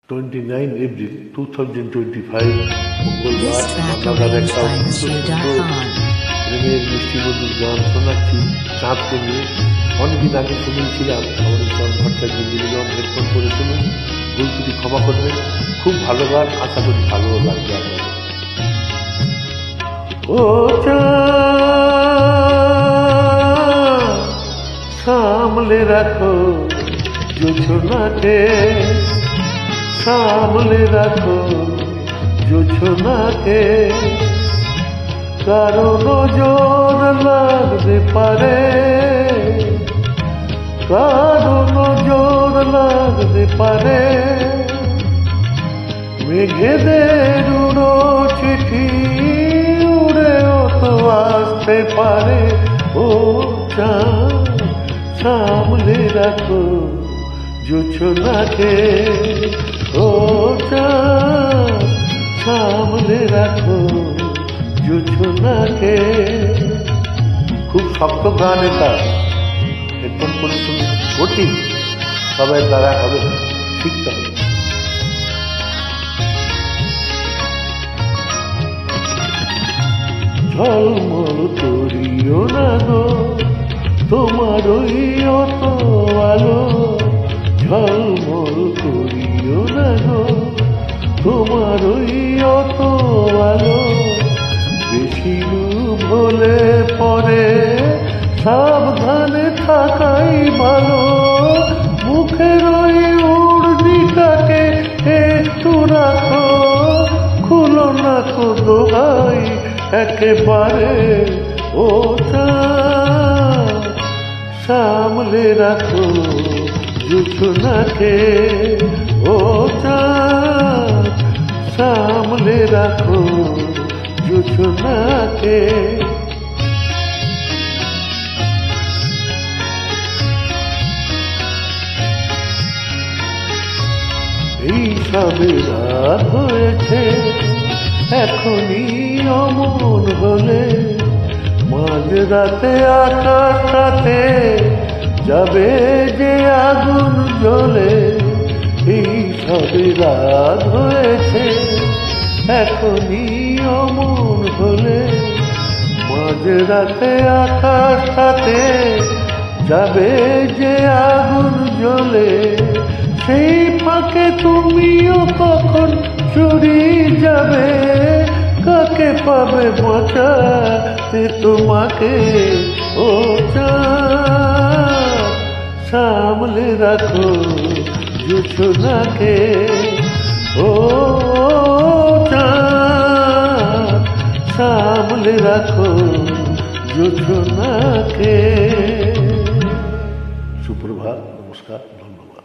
29 April 2025 মঙ্গলবার বাংলার একটা প্রেমের মিষ্টিমধুর গান শোনাচ্ছি চাঁদকে নিয়ে। অনেকদিন আগে শুনেছিলাম আমাদের চরণ ভট্টাচার্য নিবেদন, হেডফোন করে শুনুন, ভুল ত্রুটি ক্ষমা করবেন। খুব ভালো গান, আশা করি ভালো লাগবে আপনাদের। ও সামলে রাখো জোছনাকে, সামলে রাখো জোছনাকে, কারো নজর লাগতে পারে, কারো নজর লাগতে পারে। মেঘেদের উড়ো চিঠি উড়েও তো আসতে পারে। ও চাঁদ সামলে রাখো জোছনাকে, ও চাঁদ সামলে রাখো জোছনাকে। খুব শক্ত গান এটা, হেডফোন করে শুনে কঠিন, সবাই দ্বারা হবে না, শিখতে হবে। ঝলমল করিও না গো তোমার ওই অত আলো, ঝলমল করিও না গো তোমার ওই অত আলো। বেশি ভুলে পরে সাবধানে থাকাই ভালো। মুখের ওই উর্দিটাকে একটু রাখো, খুলো না তো দোহাই একেবারে। ও চাঁদ সামলে রাখো জোছনাকে, ও চাঁদ সামলে রাখো জোছনাকে। এই সবে রাত হয়েছে, এখনই অমন হলে মাঝরাতে আকাশটাতে যাবে যে আগুন জ্বলে। এই সবে রাত হয়েছে, এখনই অমন হলে মাঝরাতে আকাশটাতে যাবে যে আগুন জ্বলে। সেই ফাঁকে তুমিও কখন চুরি যাবে, কাকে পাবে বাঁচাতে তোমাকে। ও চাঁদ সামলে রাখো জোছনাকে, ও চাঁদ সামলে রাখো জোছনাকে। সুপ্রভাত, নমস্কার, ধন্যবাদ।